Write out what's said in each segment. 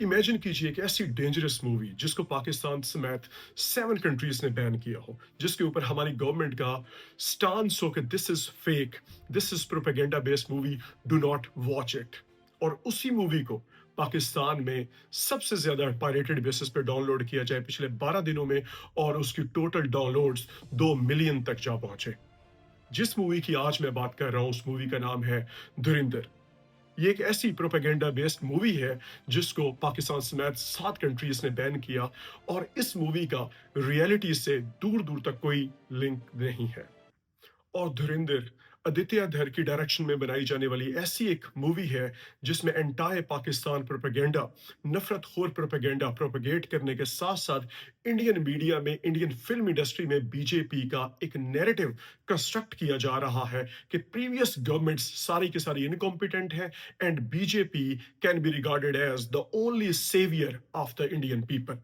Imagine कीजिए कि ऐसी डेंजरस मूवी जिसको पाकिस्तान समेत 7 कंट्रीज ने बैन किया हो, जिसके ऊपर हमारी गवर्नमेंट का स्टांस हो कि this is fake, this is propaganda based movie, do not watch it. और उसी मूवी को पाकिस्तान में सबसे ज्यादा पायरेटेड बेसिस पे डाउनलोड किया जाए पिछले 12 दिनों में, और उसकी टोटल डाउनलोड्स 2 मिलियन तक जा पहुंचे। जिस मूवी की आज मैं बात कर रहा हूं, उस मूवी का नाम है धुरिंदर। ये एक ऐसी प्रोपेगेंडा बेस्ड मूवी है जिसको पाकिस्तान समेत 7 कंट्रीज ने बैन किया, और इस मूवी का रियलिटी से दूर दूर तक कोई लिंक नहीं है। और धुरिंदर आदित्य धर की डायरेक्शन में बनाई जाने वाली ऐसी एक मूवी है जिसमें एंटायर पाकिस्तान प्रोपेगेंडा, नफरत खोर प्रोपेगेंडा प्रोपेगेट करने के साथ साथ इंडियन मीडिया में, इंडियन फिल्म इंडस्ट्री में बीजेपी का एक नैरेटिव कंस्ट्रक्ट किया जा रहा है कि प्रीवियस गवर्नमेंट्स सारी की सारी इनकॉम्पिटेंट है and BJP can be regarded as the only saviour of the Indian people.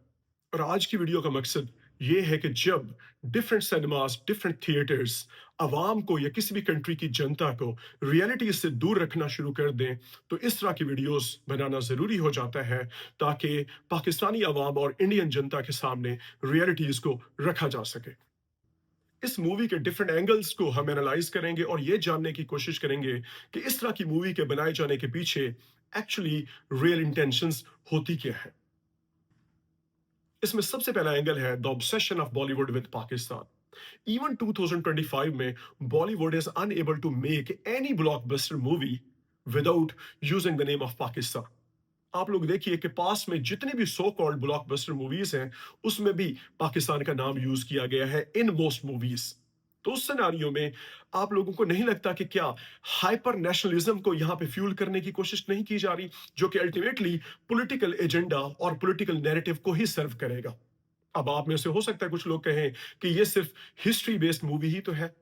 और आज की वीडियो का मकसद ये है कि जब डिफरेंट सिनेमास, डिफरेंट थिएटर्स अवाम को या किसी भी कंट्री की जनता को रियलिटी से दूर रखना शुरू कर दें, तो इस तरह की वीडियोस बनाना जरूरी हो जाता है ताकि पाकिस्तानी अवाम और इंडियन जनता के सामने रियलिटीज को रखा जा सके। इस मूवी के डिफरेंट एंगल्स को हम एनालाइज करेंगे और ये जानने की कोशिश करेंगे कि इस तरह की मूवी के बनाए जाने के पीछे एक्चुअली रियल इंटेंशंस होती क्या है। इसमें सबसे पहला एंगल है the obsession of Bollywood with Pakistan. Even 2025 में Bollywood is unable to make any blockbuster movie without using the name of Pakistan. आप लोग देखिए कि पास में जितनी भी सो कॉल्ड ब्लॉकबस्टर मूवीज हैं, उसमें भी पाकिस्तान का नाम यूज किया गया है इन मोस्ट मूवीज। तो उस सिनारियो में आप लोगों को नहीं लगता कि क्या हाइपर नेशनलिज्म को यहां पे फ्यूल करने की कोशिश नहीं की जा रही, जो कि अल्टीमेटली पॉलिटिकल एजेंडा और पॉलिटिकल नैरेटिव को ही सर्व करेगा। अब आप में से हो सकता है कुछ लोग कहें कि ये सिर्फ हिस्ट्री बेस्ड मूवी ही तो है,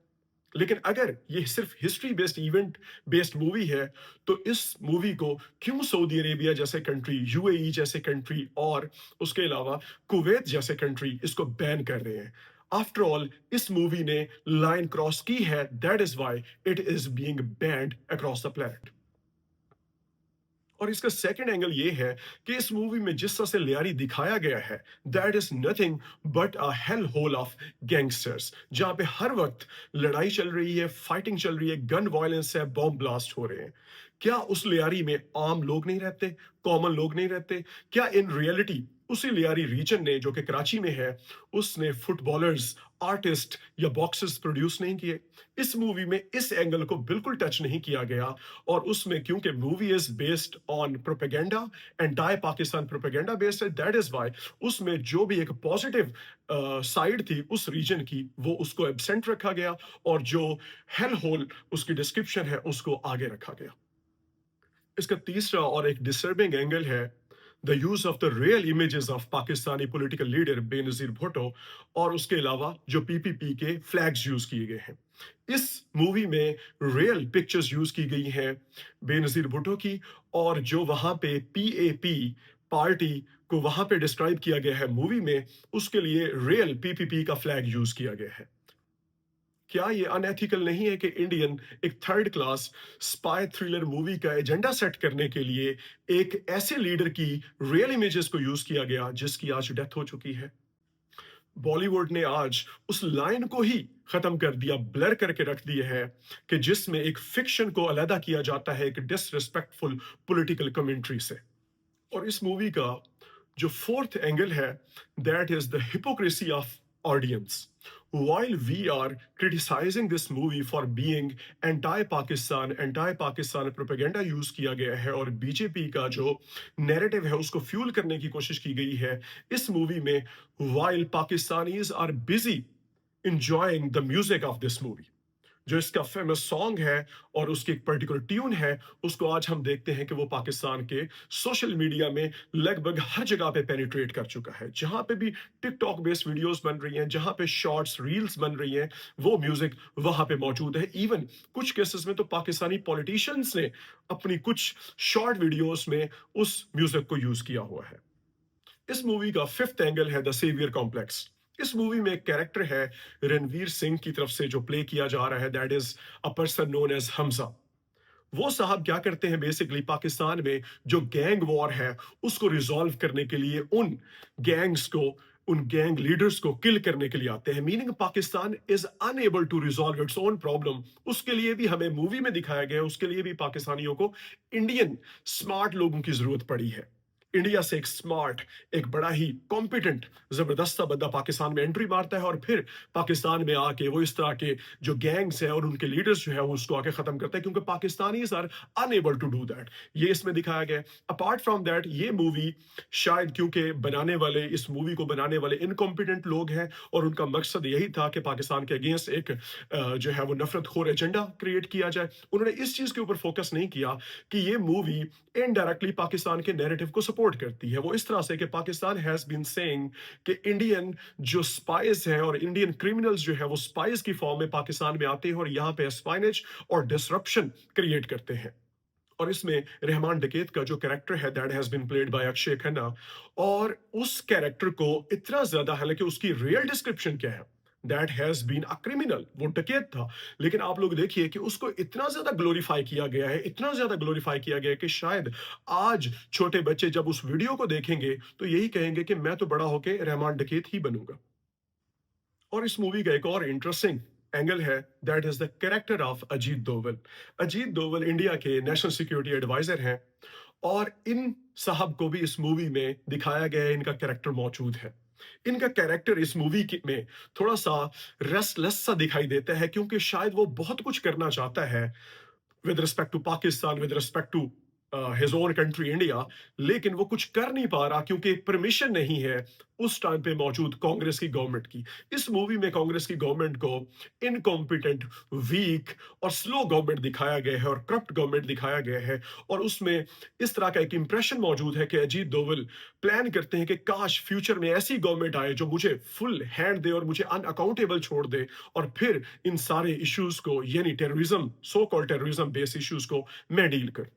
लेकिन अगर ये सिर्फ history based event based movie है, तो इस मूवी को क्यों सऊदी अरेबिया जैसे कंट्री, यूएई जैसे कंट्री और उसके अलावा कुवैत जैसे कंट्री इसको बैन कर रहे हैं? आफ्टर ऑल इस मूवी ने लाइन क्रॉस की है, that is why it is being band across the planet. और इसका सेकंड एंगल ये है कि इस मूवी में जिस तरह से लियारी दिखाया गया है, that is nothing but a hell hole of gangsters, जहां पे हर वक्त लड़ाई चल रही है, फाइटिंग चल रही है, गन वायलेंस है, बॉम्ब ब्लास्ट हो रहे हैं। क्या उस लियारी में आम लोग नहीं रहते, कॉमन लोग नहीं रहते? क्या इन रियलिटी उसी लियारी रीजन ने, जो कि कराची में है, उसने फुटबॉलर्स, आर्टिस्ट या बॉक्सर्स प्रोड्यूस नहीं किए? इस मूवी में इस एंगल को बिल्कुल टच नहीं किया गया। और उसमें क्योंकि movie is based on propaganda, entire Pakistan propaganda based है, दैट इज व्हाई उसमें जो भी एक पॉजिटिव साइड थी उस रीजन की, वो उसको एब्सेंट रखा गया, और जो हेल होल उसकी डिस्क्रिप्शन है उसको आगे रखा गया। इसका तीसरा और एक डिस्टर्बिंग एंगल है the use of the real images of Pakistani political leader Benazir Bhutto, और उसके अलावा जो पीपीपी के फ्लैग्स यूज किए गए हैं। इस मूवी में रियल पिक्चर्स यूज की गई हैं बेनजीर भुट्टो की, और जो वहां पे पीएपी पार्टी को वहां पे डिस्क्राइब किया गया है मूवी में, उसके लिए रियल पीपीपी का फ्लैग यूज किया गया है। क्या ये अनएथिकल नहीं है कि इंडियन एक third class spy thriller movie का एजेंडा सेट करने के लिए एक ऐसे लीडर की रियल इमेजेस को यूज किया गया जिसकी आज डेथ हो चुकी है? बॉलीवुड ने आज उस लाइन को ही खत्म कर दिया, ब्लर करके रख दिया है, कि जिसमें एक फिक्शन को अलहदा किया जाता है एक डिसरिस्पेक्टफुल पॉलिटिकल कमेंट्री से। और इस मूवी का जो फोर्थ एंगल है, that is the hypocrisy of audience. While we are criticizing this movie for being anti-Pakistan propaganda use किया गया है, और बीजेपी का जो नैरेटिव है उसको फ्यूल करने की कोशिश की गई है इस मूवी में, while Pakistanis are busy enjoying the music of this movie, जो इसका फेमस सॉन्ग है और उसकी एक पर्टिकुलर ट्यून है, उसको आज हम देखते हैं कि वो पाकिस्तान के सोशल मीडिया में लगभग हर जगह पे पेनिट्रेट कर चुका है। जहां पे भी टिकटॉक बेस्ड वीडियोस बन रही हैं, जहां पे शॉर्ट्स रील्स बन रही हैं, वो म्यूजिक वहां पे मौजूद है। इवन कुछ केसेस में तो पाकिस्तानी पॉलिटिशियंस ने अपनी कुछ शॉर्ट वीडियोस में उस म्यूजिक को यूज किया हुआ है। इस मूवी का फिफ्थ एंगल है द सेवियर कॉम्प्लेक्स। इस मूवी में एक कैरेक्टर है रणवीर सिंह की तरफ से जो प्ले किया जा रहा है, that is a person known as Hamza. वो साहब क्या करते हैं बेसिकली पाकिस्तान में जो गैंग वॉर है उसको रिजॉल्व करने के लिए उन गैंग लीडर्स को किल करने के लिए आते हैं, meaning Pakistan is unable to resolve its own problem. उसके लिए भी हमें मूवी में दिखाया गया है, उसके लिए भी पाकिस्तानियों को इंडियन स्मार्ट लोगों की जरूरत पड़ी है। इंडिया से एक स्मार्ट, एक बड़ा ही कॉम्पिटेंट जबरदस्त सा बंदा पाकिस्तान में एंट्री मारता है और फिर पाकिस्तान में आके वो इस तरह के जो गैंग्स हैं और उनके लीडर्स जो है वो उसको आके खत्म करते हैं, क्योंकि Pakistanis are unable to do that. ये इसमें दिखाया गया। अपार्ट फ्रॉम दैट ये मूवी शायद क्योंकि इस मूवी को बनाने वाले इनकॉम्पिटेंट लोग हैं और उनका मकसद यही था कि पाकिस्तान के अगेंस्ट एक जो है वो नफरत खोर एजेंडा क्रिएट किया जाए, उन्होंने इस चीज के ऊपर फोकस नहीं किया कि ये मूवी इनडायरेक्टली पाकिस्तान के नैरेटिव को सपोर्ट करती है। वो इस तरह से कि पाकिस्तान हैज बीन सेइंग कि इंडियन जो स्पाइस हैं और इंडियन क्रिमिनल्स जो है वो स्पाइस की फॉर्म में पाकिस्तान में आते हैं और यहाँ पे स्पाइनेज और डिसरप्शन क्रिएट करते हैं। और इसमें रहमान डकैत का जो कैरेक्टर है that has been played by Akshaye Khanna, और उस कैरेक्टर को इतना ज्यादा, हालांकि उसकी रियल डिस्क्रिप्शन क्या है, that has been a criminal, वो डकैत था, लेकिन आप लोग देखिए कि उसको इतना ज्यादा ग्लोरीफाई किया गया है, इतना ज्यादा ग्लोरीफाई किया गया है कि शायद आज छोटे बच्चे जब उस वीडियो को देखेंगे तो यही कहेंगे कि मैं तो बड़ा होके रहमान डकैत ही बनूंगा। और इस मूवी का एक और इंटरेस्टिंग एंगल है, that is the character of Ajit Doval. Ajit Doval India के नेशनल सिक्योरिटी एडवाइजर हैं और इन साहब को भी इस मूवी में दिखाया गया है, इनका कैरेक्टर मौजूद है। इनका कैरेक्टर इस मूवी में थोड़ा सा रेस्टलेस सा दिखाई देता है, क्योंकि शायद वो बहुत कुछ करना चाहता है with respect to Pakistan, with respect to his own country India, लेकिन वो कुछ कर नहीं पा रहा क्योंकि परमिशन नहीं है उस टाइम पे मौजूद कांग्रेस की गवर्नमेंट की। इस मूवी में कांग्रेस की गवर्नमेंट को इनकॉम्पिटेंट, वीक और स्लो गवर्नमेंट दिखाया गया है और करप्ट गवर्नमेंट दिखाया गया है। और उसमें इस तरह का एक इंप्रेशन मौजूद है कि अजीत दोवल प्लान करते हैं कि काश फ्यूचर में ऐसी गवर्नमेंट आए जो मुझे फुल हैंड दे और मुझे अनअकाउंटेबल छोड़ दे, और फिर इन सारे इश्यूज को, यानी terrorism, so called terrorism based issues को मैं डील कर।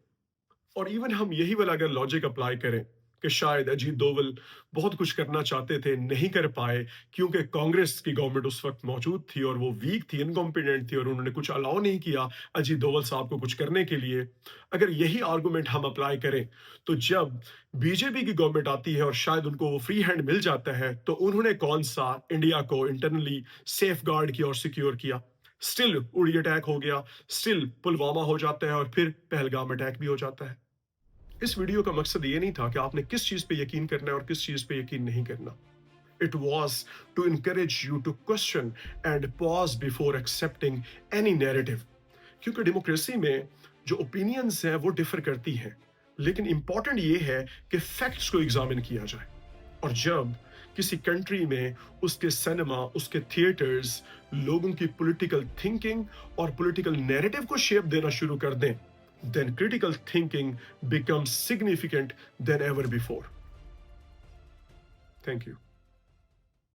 और इवन हम यही वाला अगर लॉजिक अप्लाई करें कि शायद अजीत दोवल बहुत कुछ करना चाहते थे, नहीं कर पाए क्योंकि कांग्रेस की गवर्नमेंट उस वक्त मौजूद थी और वो वीक थी, इनकॉम्पिटेंट थी और उन्होंने कुछ अलाउ नहीं किया अजीत दोवल साहब को कुछ करने के लिए। अगर यही आर्गुमेंट हम अप्लाई करें तो जब बीजेपी की गवर्नमेंट आती है और शायद उनको वो फ्री हैंड मिल जाता है, तो उन्होंने कौन सा इंडिया को इंटरनली सेफ गार्ड किया और सिक्योर किया? स्टिल उड़ी अटैक हो गया, स्टिल पुलवामा हो जाता है और फिर पहलगाम अटैक भी हो जाता है। इस वीडियो का मकसद ये नहीं था कि आपने किस चीज पे यकीन करना है और किस चीज पे यकीन नहीं करना। It was to encourage you to question and pause before accepting any narrative, क्योंकि डेमोक्रेसी में जो ओपिनियंस हैं वो डिफर करती हैं, लेकिन इंपॉर्टेंट ये है कि फैक्ट्स को एग्जामिन किया जाए। और जब किसी कंट्री में उसके सिनेमा, उसके थिएटर्स लोगों की पॉलिटिकल थिंकिंग और पॉलिटिकल नैरेटिव को शेप देना शुरू कर दें, then critical thinking becomes significant than ever before. Thank you.